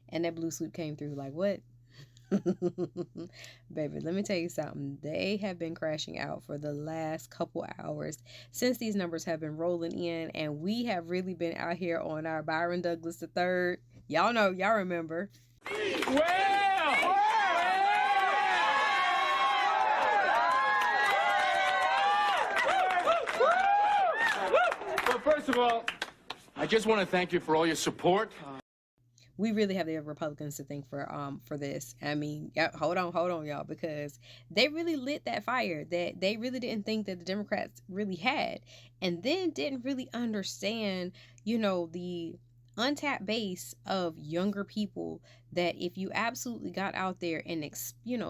And that blue suit came through like, what? Baby, let me tell you something. They have been crashing out for the last couple hours since these numbers have been rolling in, and we have really been out here on our Byron Douglas III. Y'all know, y'all remember. Well, first of all, I just want to thank you for all your support. We really have the Republicans to thank for this. I mean, yeah, hold on, y'all, because they really lit that fire that they really didn't think that the Democrats really had, and then didn't really understand, the untapped base of younger people, that if you absolutely got out there and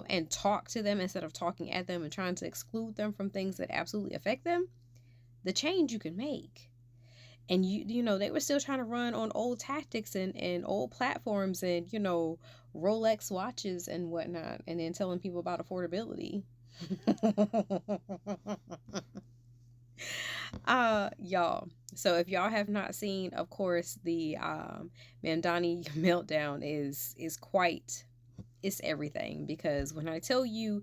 and talk to them instead of talking at them and trying to exclude them from things that absolutely affect them, the change you can make. And they were still trying to run on old tactics and old platforms and Rolex watches and whatnot, and then telling people about affordability. Y'all, so if y'all have not seen, of course, the Mamdani meltdown is quite, it's everything, because when I tell you,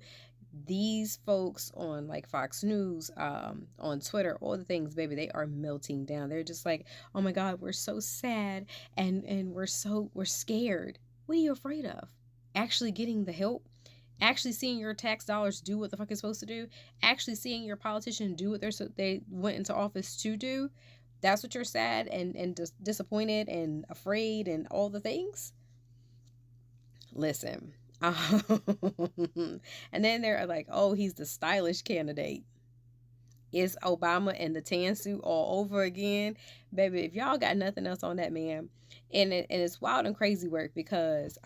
these folks on like Fox News, on Twitter, all the things, baby, they are melting down. They're just like, oh my God, we're so sad, and we're scared. What are you afraid of? Actually getting the help? Actually seeing your tax dollars do what the fuck it's supposed to do? Actually seeing your politician do what they went into office to do? That's what you're sad and disappointed and afraid and all the things? Listen. And then they're like, oh, he's the stylish candidate. It's Obama and the tan suit all over again. Baby, if y'all got nothing else on that man, and it's wild and crazy work, because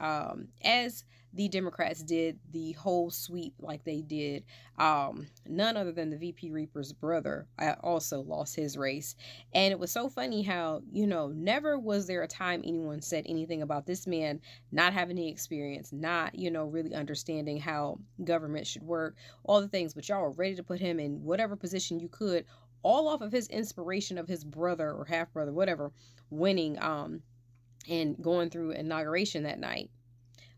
as the Democrats did the whole sweep like they did, none other than the VP Reaper's brother also lost his race. And it was so funny how, never was there a time anyone said anything about this man not having any experience, not, really understanding how government should work, all the things, but y'all were ready to put him in whatever position you could, all off of his inspiration of his brother or half brother, whatever, winning and going through inauguration that night.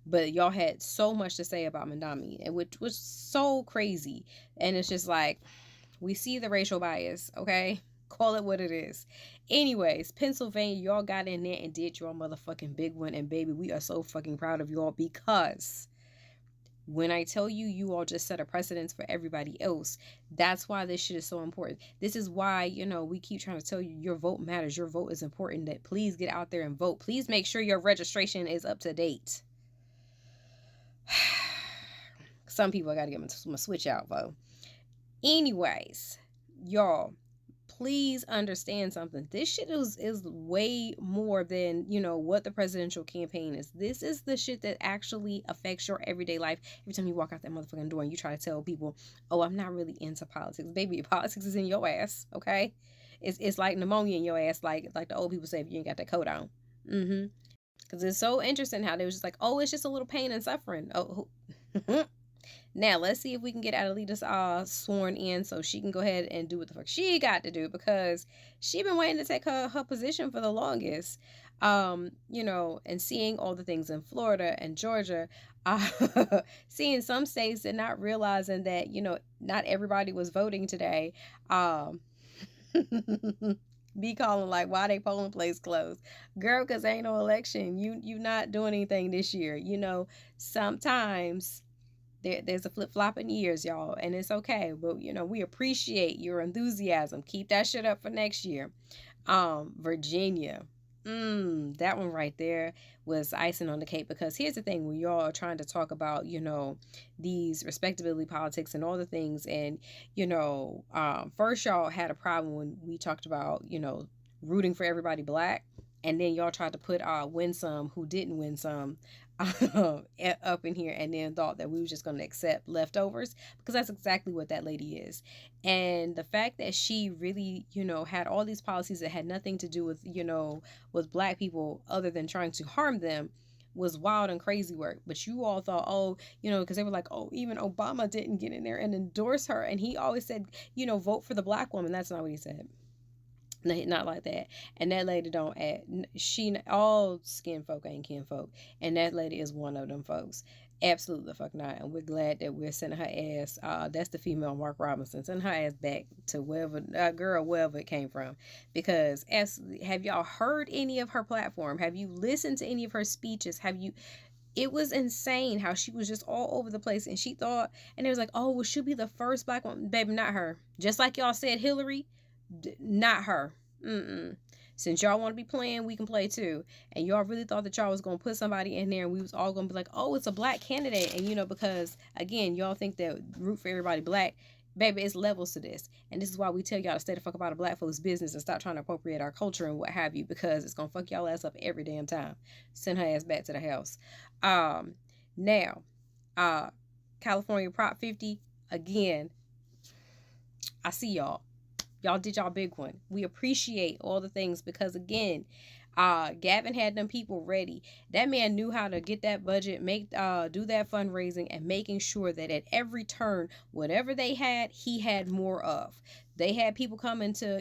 But y'all had so much to say about Mamdani, and which was so crazy. And it's just like, we see the racial bias, okay? Call it what it is. Anyways, Pennsylvania, y'all got in there and did your motherfucking big one. And baby, we are so fucking proud of y'all, because when I tell you, you all just set a precedence for everybody else. That's why this shit is so important. This is why, we keep trying to tell you your vote matters. Your vote is important. That please get out there and vote. Please make sure your registration is up to date. Some people, I got to get my switch out, though. Anyways, y'all, please understand something. This shit is way more than, what the presidential campaign is. This is the shit that actually affects your everyday life. Every time you walk out that motherfucking door and you try to tell people, oh, I'm not really into politics. Baby, politics is in your ass, okay? It's like pneumonia in your ass, like the old people say if you ain't got that coat on. Because it's so interesting how they was just like, oh, it's just a little pain and suffering. Oh, now let's see if we can get Adelita sworn in so she can go ahead and do what the fuck she got to do, because she been waiting to take her position for the longest. And seeing all the things in Florida and Georgia, seeing some states and not realizing that, not everybody was voting today. Be calling like, why they polling place closed? Girl, because ain't no election. You not doing anything this year. Sometimes there's a flip-flop in years, y'all, and it's okay. But, we appreciate your enthusiasm. Keep that shit up for next year. Virginia. That one right there was icing on the cake, because here's the thing, when y'all are trying to talk about, these respectability politics and all the things, and, first y'all had a problem when we talked about, rooting for everybody black, and then y'all tried to put Winsome, who didn't win some, up in here, and then thought that we were just going to accept leftovers, because that's exactly what that lady is. And the fact that she really, had all these policies that had nothing to do with, with black people other than trying to harm them, was wild and crazy work. But you all thought, oh, because they were like, oh, even Obama didn't get in there and endorse her, and he always said, vote for the black woman. That's not what he said. Not like that. And that lady don't act. She all skin folk ain't kin folk, and that lady is one of them folks. Absolutely the fuck not. And we're glad that we're sending her ass. That's the female Mark Robinson. Sending her ass back to wherever, girl, wherever it came from. Because have y'all heard any of her platform? Have you listened to any of her speeches? Have you? It was insane how she was just all over the place, and she thought, and it was like, oh, well, she'll be the first black woman, baby, not her. Just like y'all said, Hillary, not her. Mm-mm. Since y'all want to be playing, we can play too. And y'all really thought that y'all was gonna put somebody in there, and we was all gonna be like, oh, it's a black candidate, and because again, y'all think that root for everybody black. Baby, it's levels to this. And this is why we tell y'all to stay the fuck about a black folks' business and stop trying to appropriate our culture and what have you, because it's gonna fuck y'all ass up every damn time. Send her ass back to the house. Um, now, California Prop 50, again, I see y'all. Y'all did y'all big one. We appreciate all the things because again, Gavin had them people ready. That man knew how to get that budget, do that fundraising, and making sure that at every turn, whatever they had, he had more of. They had people coming to,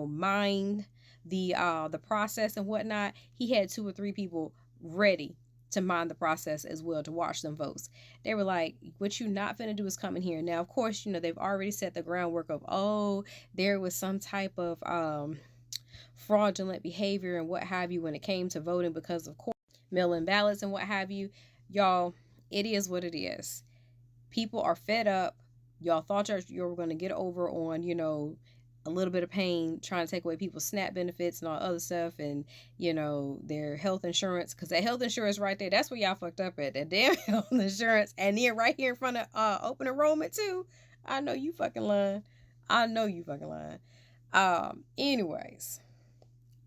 mind the process and whatnot. He had 2 or 3 people ready to mind the process as well, to watch them votes. They were like, what you not finna do is come in here. Now, of course, they've already set the groundwork of, oh, there was some type of fraudulent behavior and what have you when it came to voting because of course mail-in ballots and what have you. Y'all, it is what it is. People are fed up. Y'all thought you were going to get over on, a little bit of pain trying to take away people's SNAP benefits and all other stuff, and their health insurance, because that health insurance right there, that's where y'all fucked up at, that damn health insurance. And then right here in front of open enrollment too. I know you fucking lying. Anyways,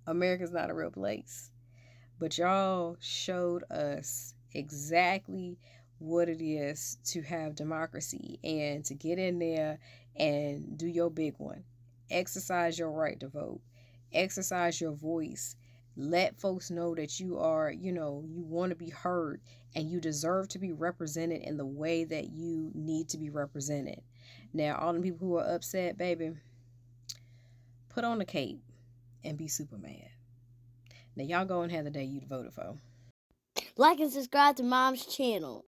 America's not a real place, but y'all showed us exactly what it is to have democracy and to get in there and do your big one. Exercise your right to vote. Exercise your voice. Let folks know that you are, you want to be heard and you deserve to be represented in the way that you need to be represented. Now, all the people who are upset, baby, put on a cape and be super mad. Now, y'all go and have the day you voted for. Like and subscribe to Mom's channel.